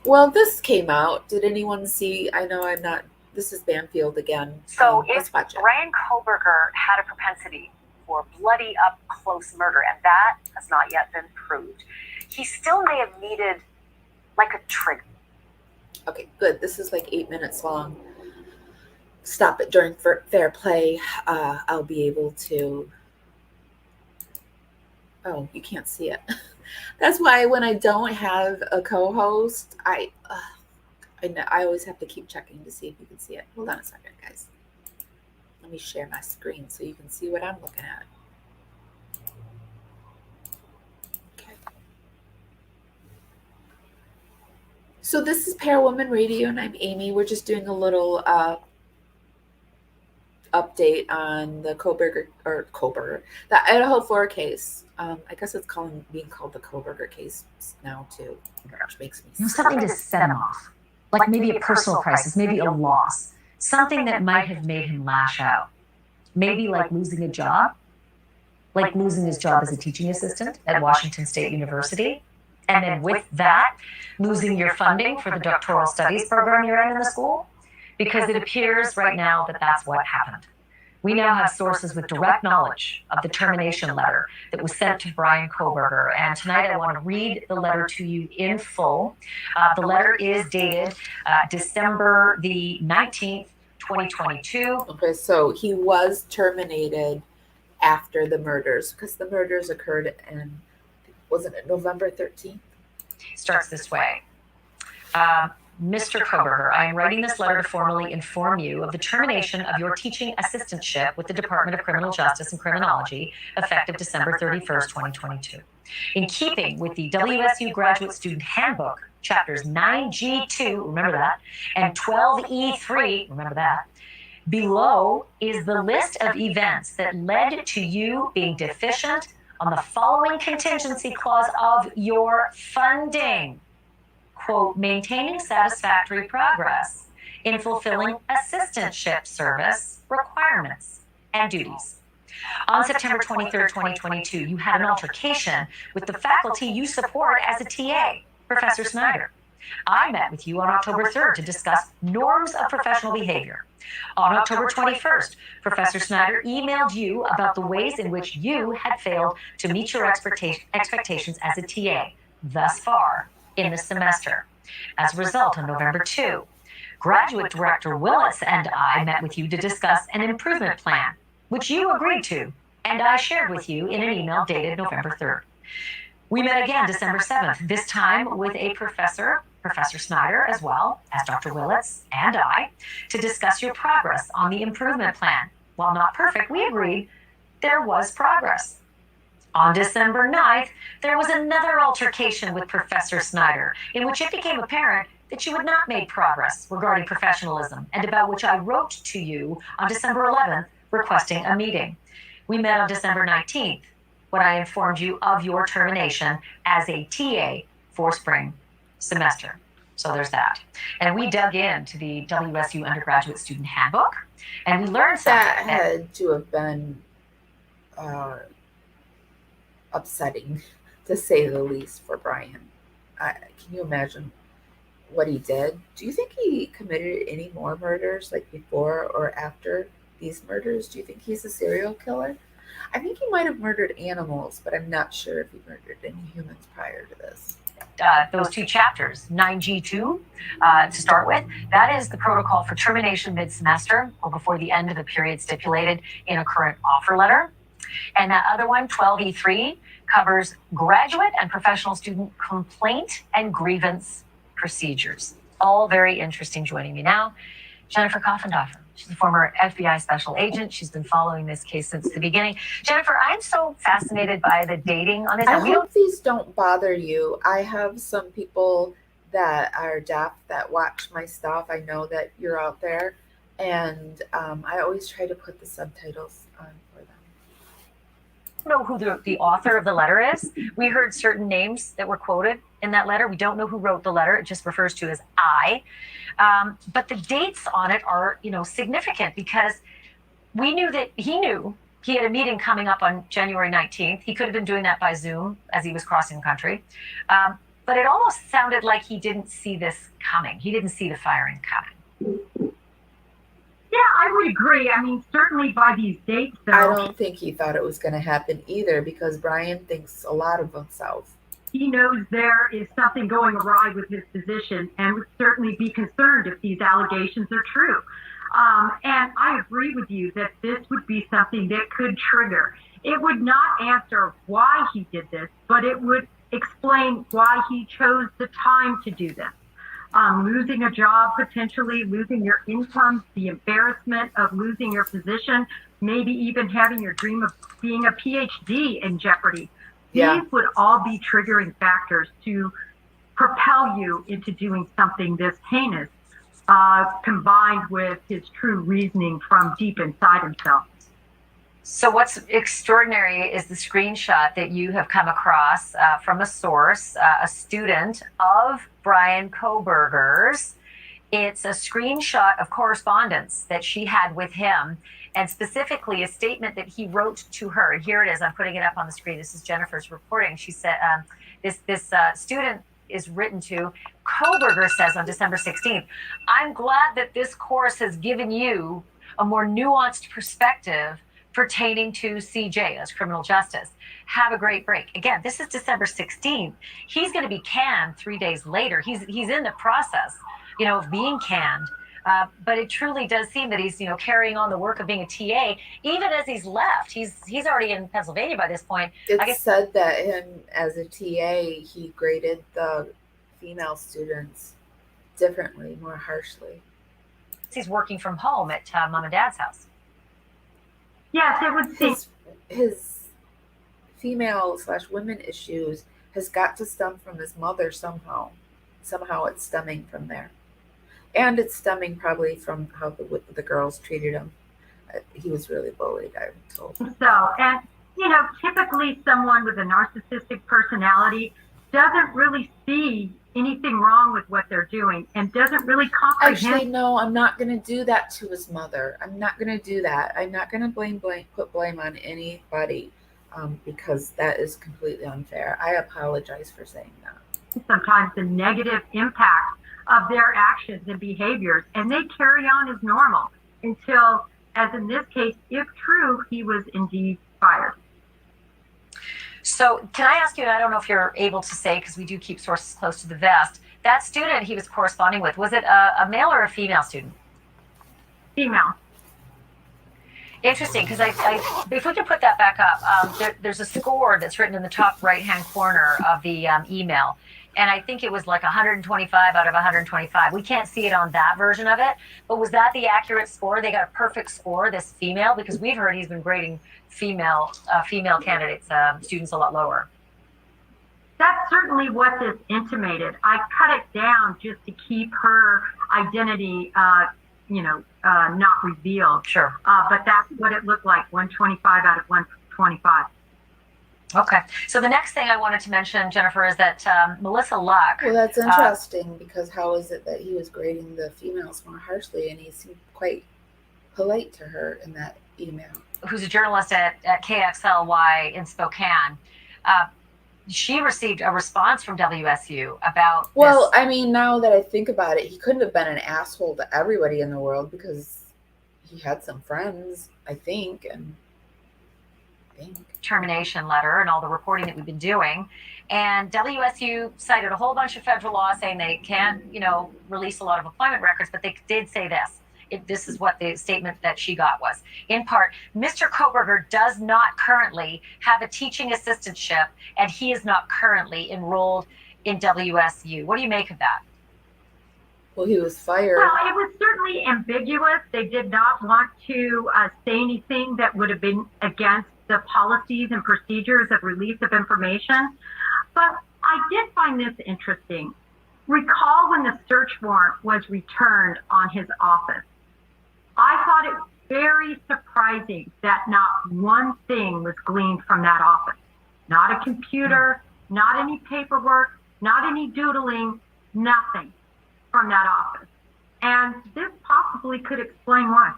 A: Well, this came out. Did anyone see? I know I'm not. This is Banfield again.
B: So
A: let's watch it.
B: Brian Koberger had a propensity for bloody up close murder, and that has not yet been proved. He still may have needed like a trigger.
A: Okay, good. This is like 8 minutes long. Stop it during fair play. I'll be able to. Oh, you can't see it. That's why when I don't have a co-host, I always have to keep checking to see if you can see it. Hold on a second, guys. Let me share my screen so you can see what I'm looking at. Okay. So this is Parawoman Radio, and I'm Amy. We're just doing a little update on the Koberger, the Idaho 4 case. I guess it's being called the Koberger case now too, which makes me
B: Something to set him off, like maybe a personal crisis, maybe a loss, something that might have made him lash out. Maybe like losing a job, like losing his job as a teaching assistant at Washington State University, and then with that, losing your funding for the doctoral studies program you're in the school, because it appears right now that that's what happened. We now have sources with direct knowledge of the termination letter that was sent to Brian Koberger. And tonight I want to read the letter to you in full. The letter is dated December the 19th, 2022.
A: Okay, so he was terminated after the murders because the murders occurred in, wasn't it November 13th?
B: Starts this way. Mr. Koberger, I am writing this letter to formally inform you of the termination of your teaching assistantship with the Department of Criminal Justice and Criminology effective December 31st, 2022. In keeping with the WSU Graduate Student Handbook, chapters 9G2, remember that, and 12E3, remember that, below is the list of events that led to you being deficient on the following contingency clause of your funding. Quote, maintaining satisfactory progress in fulfilling assistantship service requirements and duties. On September 23rd, 2022, you had an altercation with the faculty you support as a TA, Professor Snyder. I met with you on October 3rd to discuss norms of professional behavior. On October 21st, Professor Snyder emailed you about the ways in which you had failed to meet your expectations as a TA thus far in the semester. As a result, on November 2, Graduate Director Willis and I met with you to discuss an improvement plan, which you agreed to, and I shared with you in an email dated November 3rd. We met again December 7th, this time with a Professor Snyder, as well as Dr. Willits and I, to discuss your progress on the improvement plan. While not perfect, we agreed there was progress. On December 9th, there was another altercation with Professor Snyder, in which it became apparent that you had not made progress regarding professionalism, and about which I wrote to you on December 11th, requesting a meeting. We met on December 19th, when I informed you of your termination as a TA for spring semester. So there's that. And we dug into the WSU Undergraduate Student Handbook, and we learned
A: that
B: something.
A: had to have been upsetting, to say the least, for Brian. Can you imagine what he did? Do you think he committed any more murders, like before or after these murders? Do you think he's a serial killer? I think he might have murdered animals, but I'm not sure if he murdered any humans prior to this.
B: Those two chapters, 9G2, to start with, that is the protocol for termination mid-semester or before the end of the period stipulated in a current offer letter. And that other one, 12E3, covers graduate and professional student complaint and grievance procedures. All very interesting. Joining me now, Jennifer Coffendorfer. She's a former FBI special agent. She's been following this case since the beginning. Jennifer, I'm so fascinated by the dating on this.
A: I hope these don't bother you. I have some people that are deaf that watch my stuff. I know that you're out there, and I always try to put the subtitles on for them.
B: I don't know who the author of the letter is. We heard certain names that were quoted in that letter. We don't know who wrote the letter. It just refers to as I. But the dates on it are, significant because we knew that he knew he had a meeting coming up on January 19th. He could have been doing that by Zoom as he was crossing the country. But it almost sounded like he didn't see this coming. He didn't see the firing coming.
S: Yeah, I would agree. I mean, certainly by these dates, though.
A: I don't think he thought it was going to happen either because Brian thinks a lot of himself.
S: He knows there is something going awry with his position and would certainly be concerned if these allegations are true. And I agree with you that this would be something that could trigger. It would not answer why he did this, but it would explain why he chose the time to do this. Losing a job, potentially losing your income, the embarrassment of losing your position, maybe even having your dream of being a PhD in jeopardy.
A: Yeah.
S: These would all be triggering factors to propel you into doing something this heinous, combined with his true reasoning from deep inside himself.
B: So what's extraordinary is the screenshot that you have come across from a source, a student of Brian Kohberger's. It's a screenshot of correspondence that she had with him, and specifically a statement that he wrote to her. And here it is. I'm putting it up on the screen. This is Jennifer's reporting. She said, this student is written to. Kohberger says on December 16th, I'm glad that this course has given you a more nuanced perspective pertaining to CJ as criminal justice. Have a great break. Again, this is December 16th. He's going to be canned 3 days later. He's in the process, of being canned. But it truly does seem that he's, carrying on the work of being a TA, even as he's left. He's already in Pennsylvania by this point.
A: It said that him as a TA, he graded the female students differently, more harshly.
B: He's working from home at mom and dad's house.
S: Yes, it would seem
A: his female/women issues has got to stem from his mother somehow. Somehow it's stemming from there. And it's stemming probably from how the girls treated him. He was really bullied, I'm told.
S: So, and, typically someone with a narcissistic personality doesn't really see anything wrong with what they're doing and doesn't really comprehend.
A: Actually, no, I'm not going to do that to his mother. I'm not going to do that. I'm not going to put blame on anybody because that is completely unfair. I apologize for saying that.
S: Sometimes the negative impact of their actions and behaviors, and they carry on as normal until, as in this case, if true, he was indeed fired.
B: So can I ask you, I don't know if you're able to say, because we do keep sources close to the vest, that student he was corresponding with, was it a male or a female student?
S: Female.
B: Interesting, because if we could put that back up, there's a score that's written in the top right-hand corner of the email. And I think it was like 125 out of 125. We can't see it on that version of it, but was that the accurate score? They got a perfect score, this female, because we've heard he's been grading female candidates, students a lot lower.
S: That's certainly what this intimated. I cut it down just to keep her identity, not revealed.
B: Sure.
S: But that's what it looked like, 125 out of 125.
B: Okay. So the next thing I wanted to mention, Jennifer, is that Melissa Luck.
A: Well, that's interesting because how is it that he was grading the females more harshly and he seemed quite polite to her in that email?
B: Who's a journalist at KXLY in Spokane. She received a response from WSU about
A: Well, I mean, now that I think about it, he couldn't have been an asshole to everybody in the world because he had some friends, I think, and
B: termination letter and all the reporting that we've been doing. And WSU cited a whole bunch of federal law saying they can't, release a lot of employment records, but they did say this. This is what the statement that she got was. In part, Mr. Koberger does not currently have a teaching assistantship, and he is not currently enrolled in WSU. What do you make of that?
A: Well, he was fired.
S: Well, it was certainly ambiguous. They did not want to say anything that would have been against the policies and procedures of release of information. But I did find this interesting. Recall when the search warrant was returned on his office. I thought it very surprising that not one thing was gleaned from that office. Not a computer, not any paperwork, not any doodling, nothing from that office. And this possibly could explain why.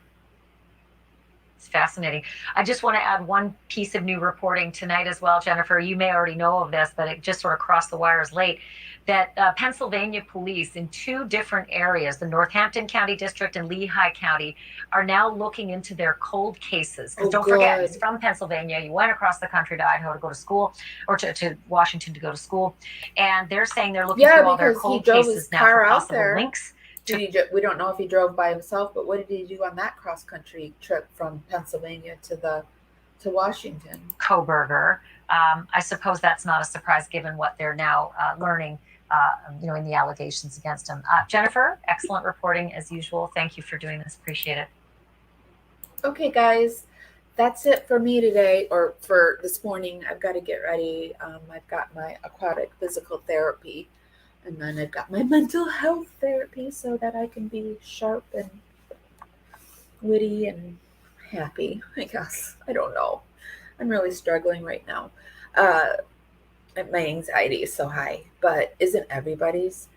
B: It's fascinating. I just want to add one piece of new reporting tonight as well, Jennifer. You may already know of this, but it just sort of crossed the wires late, that Pennsylvania police in 2 different areas, the Northampton County District and Lehigh County, are now looking into their cold cases. Because don't forget, it's from Pennsylvania. You went across the country to Idaho to go to school, or to Washington to go to school. And they're saying they're looking through all their cold cases now for possible links.
A: We don't know if he drove by himself, but what did he do on that cross-country trip from Pennsylvania to Washington?
B: Koberger. I suppose that's not a surprise given what they're now learning, in the allegations against him. Jennifer, excellent reporting as usual. Thank you for doing this. Appreciate it.
A: Okay, guys, that's it for me today, or for this morning. I've got to get ready. I've got my aquatic physical therapy. And then I've got my mental health therapy so that I can be sharp and witty and happy, I guess. I don't know. I'm really struggling right now. My anxiety is so high, but isn't everybody's?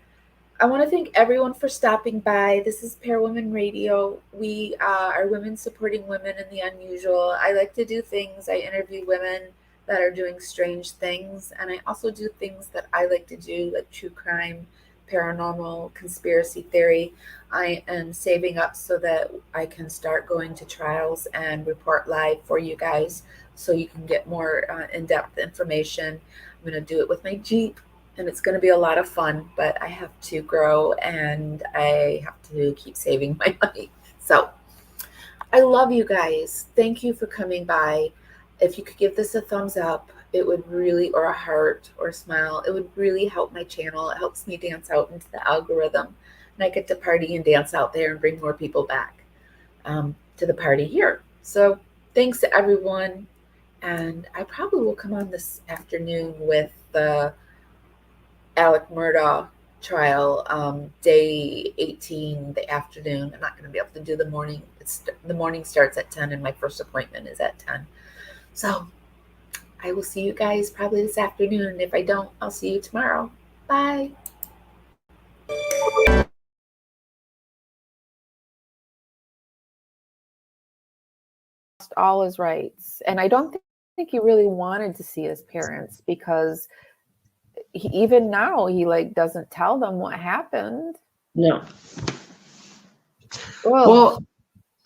A: I want to thank everyone for stopping by. This is Pair Women Radio. We are women supporting women in the unusual. I like to do things. I interview women that are doing strange things, and I also do things that I like to do, like true crime, paranormal, conspiracy theory. I am saving up so that I can start going to trials and report live for you guys, so you can get more in-depth information. I'm going to do it with my Jeep, and it's going to be a lot of fun, but I have to grow and I have to keep saving my money. So I love you guys. Thank you for coming by. If you could give this a thumbs up, it would really, or a heart or a smile, it would really help my channel. It helps me dance out into the algorithm, and I get to party and dance out there and bring more people back to the party here. So thanks to everyone. And I probably will come on this afternoon with the Alec Murdaugh trial, day 18, the afternoon. I'm not going to be able to do the morning. The morning starts at 10 and my first appointment is at 10. So I will see you guys probably this afternoon. And if I don't, I'll see you tomorrow. Bye. All his rights. And I don't think he really wanted to see his parents, because even now he doesn't tell them what happened.
H: No. Well,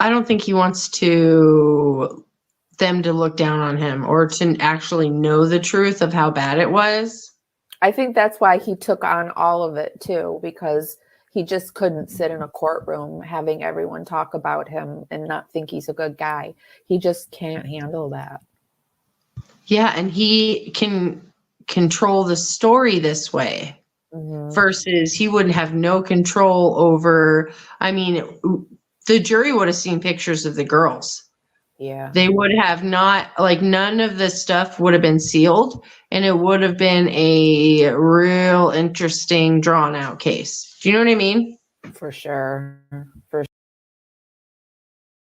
H: I don't think he wants them to look down on him or to actually know the truth of how bad it was.
A: I think that's why he took on all of it too, because he just couldn't sit in a courtroom having everyone talk about him and not think he's a good guy. He just can't handle that.
H: Yeah, and he can control the story this way. Versus he would have no control over, the jury would have seen pictures of the girls.
A: Yeah.
H: They would have not, none of this stuff would have been sealed, and it would have been a real interesting, drawn out case. Do you know what I mean?
A: For sure. For